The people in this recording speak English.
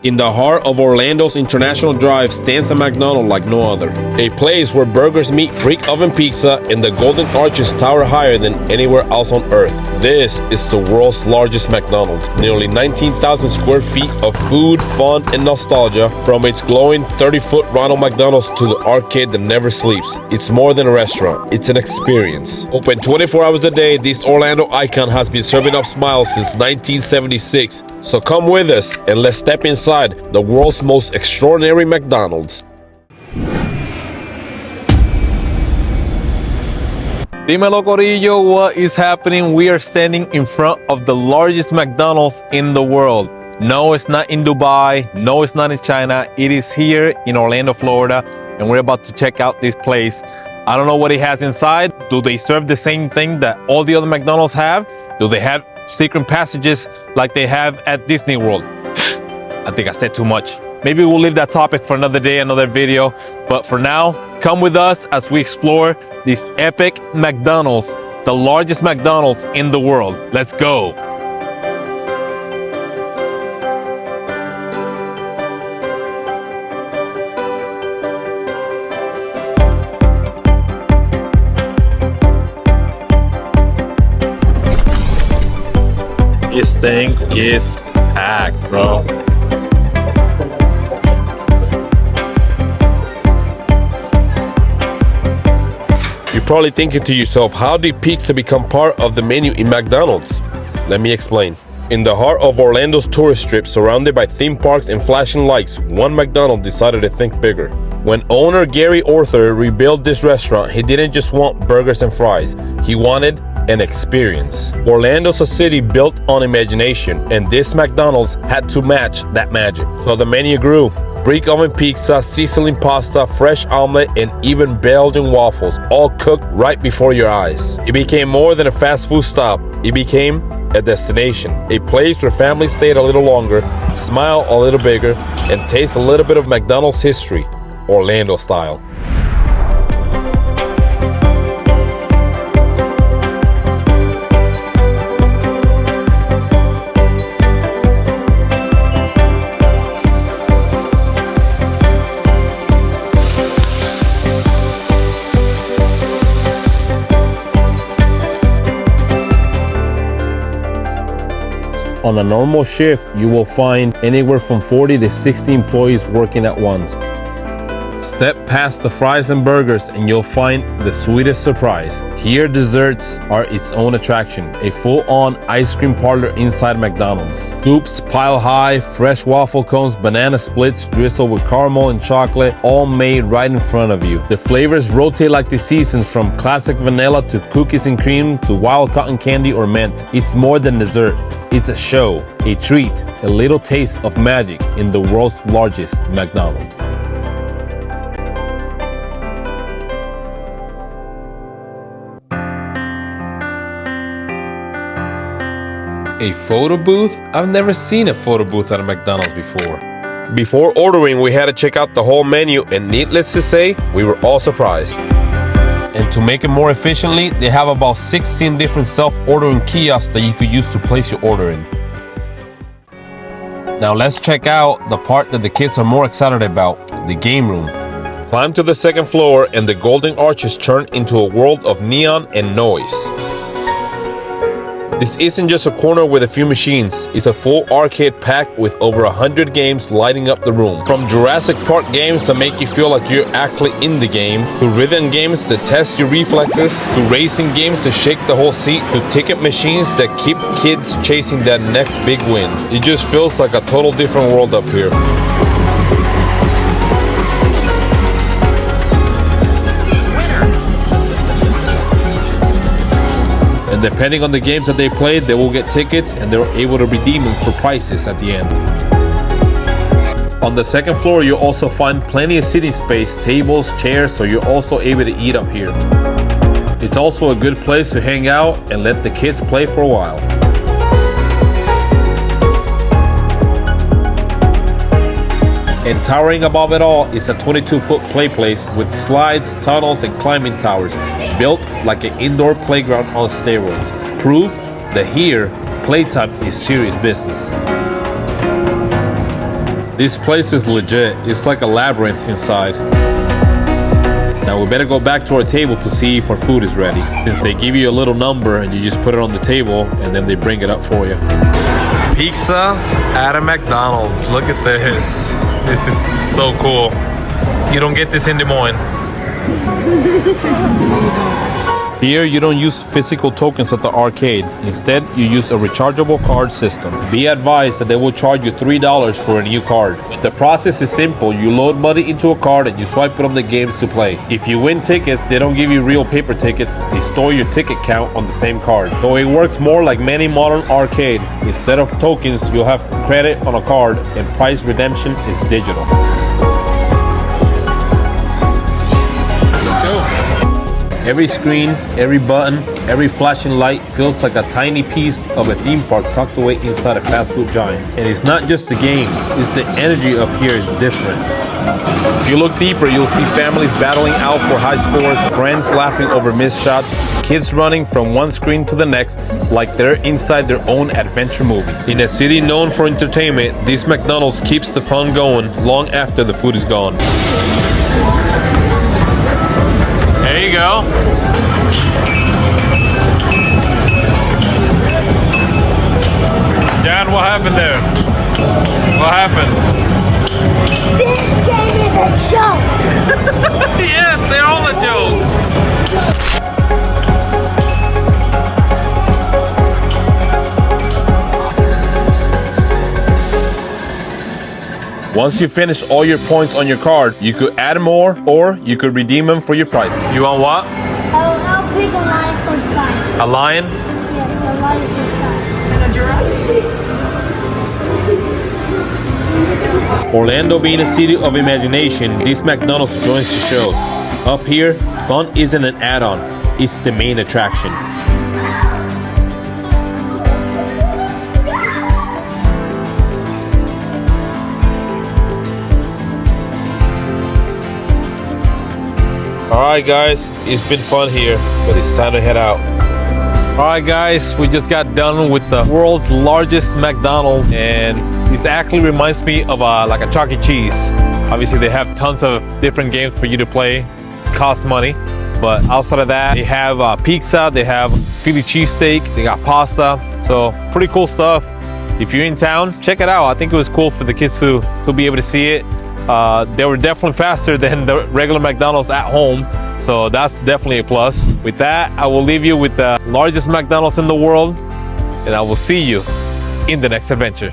In the heart of Orlando's International Drive stands a McDonald's like no other. A place where burgers meet brick oven pizza and the golden arches tower higher than anywhere else on earth. This is the world's largest McDonald's. Nearly 19,000 square feet of food, fun, and nostalgia. From its glowing 30-foot Ronald McDonald's to the arcade that never sleeps. It's more than a restaurant. It's an experience. Open 24 hours a day, this Orlando icon has been serving up smiles since 1976. So come with us and let's step inside the world's most extraordinary McDonald's. Dímelo, Corillo, what is happening? We are standing in front of the largest McDonald's in the world. No, it's not in Dubai. No, it's not in China. It is here in Orlando, Florida, and we're about to check out this place. I don't know what it has inside. Do they serve the same thing that all the other McDonald's have? Do they have secret passages like they have at Disney World? I think I said too much. Maybe we'll leave that topic for another day, another video. But for now, come with us as we explore this epic McDonald's, the largest McDonald's in the world. Let's go. This thing is packed, bro. You're probably thinking to yourself, how did pizza become part of the menu in McDonald's? Let me explain. In the heart of Orlando's tourist strip, surrounded by theme parks and flashing lights, one McDonald's decided to think bigger. When owner Gary Arthur rebuilt this restaurant, he didn't just want burgers and fries. He wanted an experience. Orlando's a city built on imagination, and this McDonald's had to match that magic. So the menu grew. Brick oven pizza, sizzling pasta, fresh omelet, and even Belgian waffles, all cooked right before your eyes. It became more than a fast food stop. It became a destination, a place where families stayed a little longer, smile a little bigger, and taste a little bit of McDonald's history, Orlando style. On a normal shift, you will find anywhere from 40 to 60 employees working at once. Step past the fries and burgers and you'll find the sweetest surprise. Here, desserts are its own attraction. A full-on ice cream parlor inside McDonald's. Scoops pile high, fresh waffle cones, banana splits drizzled with caramel and chocolate, all made right in front of you. The flavors rotate like the seasons, from classic vanilla to cookies and cream to wild cotton candy or mint. It's more than dessert. It's a show, a treat, a little taste of magic in the world's largest McDonald's. A photo booth? I've never seen a photo booth at a McDonald's before. Before ordering, we had to check out the whole menu, and needless to say, we were all surprised. And to make it more efficiently, they have about 16 different self-ordering kiosks that you could use to place your order in. Now let's check out the part that the kids are more excited about, the game room. Climb to the second floor and the golden arches turn into a world of neon and noise. This isn't just a corner with a few machines. It's a full arcade packed with over 100 games lighting up the room. From Jurassic Park games that make you feel like you're actually in the game, to rhythm games to test your reflexes, to racing games to shake the whole seat, to ticket machines that keep kids chasing that next big win. It just feels like a total different world up here. And depending on the games that they played, they will get tickets and they're able to redeem them for prices at the end. On the second floor, you'll also find plenty of sitting space, tables, chairs, so you're also able to eat up here. It's also a good place to hang out and let the kids play for a while. And towering above it all is a 22-foot play place with slides, tunnels, and climbing towers, built like an indoor playground on steroids. Proof that here, playtime is serious business. This place is legit. It's like a labyrinth inside. Now we better go back to our table to see if our food is ready, since they give you a little number and you just put it on the table and then they bring it up for you. Pizza at a McDonald's. Look at this. This is so cool. You don't get this in Des Moines. Here, you don't use physical tokens at the arcade. Instead, you use a rechargeable card system. Be advised that they will charge you $3 for a new card. But the process is simple. You load money into a card and you swipe it on the games to play. If you win tickets, they don't give you real paper tickets. They store your ticket count on the same card. So it works more like many modern arcade. Instead of tokens, you'll have credit on a card and prize redemption is digital. Every screen, every button, every flashing light feels like a tiny piece of a theme park tucked away inside a fast food giant. And it's not just the game, it's the energy up here is different. If you look deeper, you'll see families battling out for high scores, friends laughing over missed shots, kids running from one screen to the next like they're inside their own adventure movie. In a city known for entertainment, this McDonald's keeps the fun going long after the food is gone. There you go. Dad, what happened there? What happened? This game is a joke. Yes, they're all a joke. Once you finish all your points on your card, you could add more or you could redeem them for your prices. You want what? I'll pick a lion for $5. A lion? Yeah, a lion for $5. And a giraffe? Orlando being a city of imagination, this McDonald's joins the show. Up here, fun isn't an add-on, it's the main attraction. Alright guys, it's been fun here, but it's time to head out. All right, guys, we just got done with the world's largest McDonald's, and this actually reminds me of like a Chuck E. Cheese. Obviously, they have tons of different games for you to play, cost money, but outside of that, they have pizza, they have Philly cheesesteak, they got pasta, so pretty cool stuff. If you're in town, check it out. I think it was cool for the kids to be able to see it. They were definitely faster than the regular McDonald's at home, so that's definitely a plus. With that, I will leave you with the largest McDonald's in the world, and I will see you in the next adventure.